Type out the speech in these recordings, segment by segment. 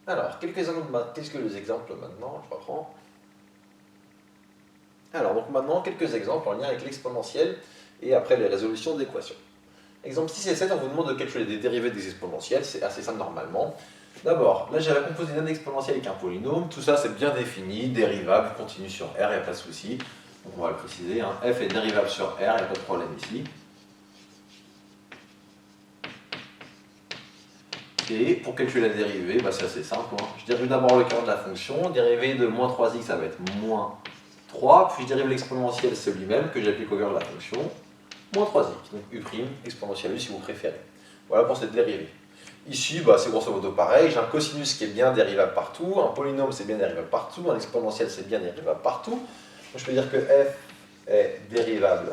Alors, quelques exemples maintenant, je reprends. Alors, donc maintenant, quelques exemples en lien avec l'exponentielle et après les résolutions d'équations. Exemple 6 et 7, on vous demande de calculer des dérivées des exponentielles, c'est assez simple normalement. D'abord, là j'ai la composée d'un exponentiel avec un polynôme, tout ça c'est bien défini, dérivable, continue sur R, il n'y a pas de souci. Donc on va le préciser, hein. F est dérivable sur R, il n'y a pas de problème ici. Et pour calculer la dérivée, bah, c'est assez simple. Hein. Je dérive d'abord le cœur de la fonction, dérivée de moins 3x ça va être moins 3, puis je dérive l'exponentiel c'est lui-même que j'applique au cœur de la fonction, moins 3x, donc U', exponentielle U si vous préférez. Voilà pour cette dérivée. Ici, bah, c'est grosso modo pareil, j'ai un cosinus qui est bien dérivable partout, un polynôme c'est bien dérivable partout, un exponentiel c'est bien dérivable partout. Donc je peux dire que f est dérivable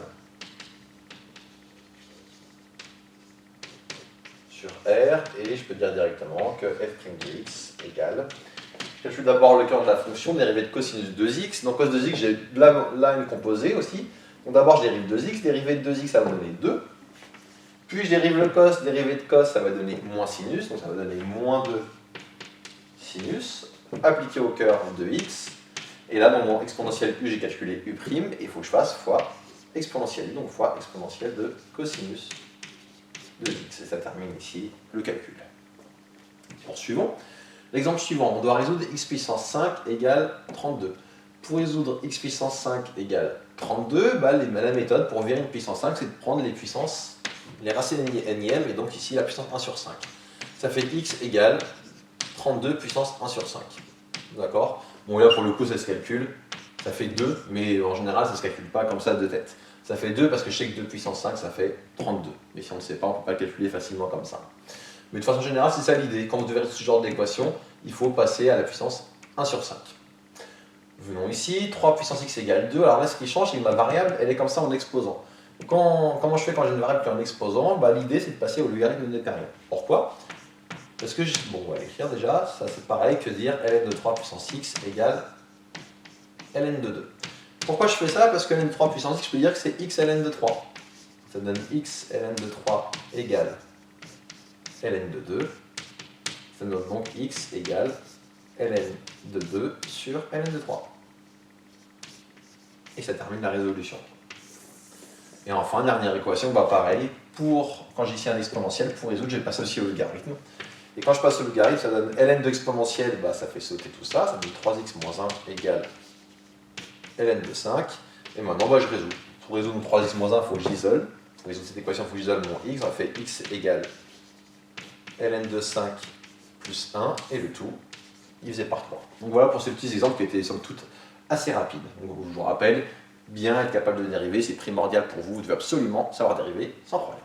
sur R, et je peux dire directement que f' de x égale, je calcule d'abord le cœur de la fonction, dérivée de cosinus 2x, donc cos 2x j'ai là une composée aussi, donc d'abord je dérive 2x, dérivée de 2x ça va me donner 2, puis je dérive le cos, dérivée de cos ça va donner moins sinus, donc ça va donner moins 2 sinus, appliqué au cœur de x, et là dans mon exponentiel u j'ai calculé u', et il faut que je fasse fois exponentielle u, donc fois exponentielle de cosinus de x, et ça termine ici le calcul. Poursuivons. L'exemple suivant, on doit résoudre x puissance 5 égale 32. Pour résoudre x puissance 5 égale 32, bah, la méthode pour virer une puissance 5, c'est de prendre les racines énièmes, et donc ici la puissance 1 sur 5. Ça fait x égale 32 puissance 1 sur 5. D'accord? Bon, là pour le coup ça se calcule, ça fait 2, mais en général ça ne se calcule pas comme ça de tête. Ça fait 2 parce que je sais que 2 puissance 5 ça fait 32. Mais si on ne sait pas, on ne peut pas le calculer facilement comme ça. Mais de façon générale, c'est ça l'idée. Quand vous devez résoudre ce genre d'équation, il faut passer à la puissance 1 sur 5. Venons ici, 3 puissance x égale 2. Alors là, ce qui change, c'est que ma variable, elle est comme ça en exposant. Comment je fais quand j'ai une variable qui est en exposant? Bah, l'idée, c'est de passer au logarithme de népérien. Pourquoi? Parce que, bon, on va l'écrire déjà, ça c'est pareil que dire ln de 3 puissance x égale ln de 2. Pourquoi je fais ça? Parce que ln de 3 puissance x, je peux dire que c'est x ln de 3. Ça donne x ln de 3 égale ln de 2. Ça donne donc x égale ln de 2 sur ln de 3. Et ça termine la résolution. Et enfin, dernière équation, bah pareil, quand j'ai ici un exponentiel, pour résoudre, je vais passer aussi au logarithme. Et quand je passe au logarithme, ça donne ln de exponentielle, bah, ça fait sauter tout ça, ça donne 3x moins 1 égale ln de 5. Et maintenant, bah, je résous. Pour résoudre 3x moins 1, il faut que j'isole. Pour résoudre cette équation, il faut que j'isole mon x. Ça fait x égale ln de 5 plus 1, et le tout divisé par 3. Donc voilà pour ces petits exemples qui étaient somme toute assez rapides. Donc, je vous rappelle, bien être capable de dériver, c'est primordial pour vous, vous devez absolument savoir dériver sans problème.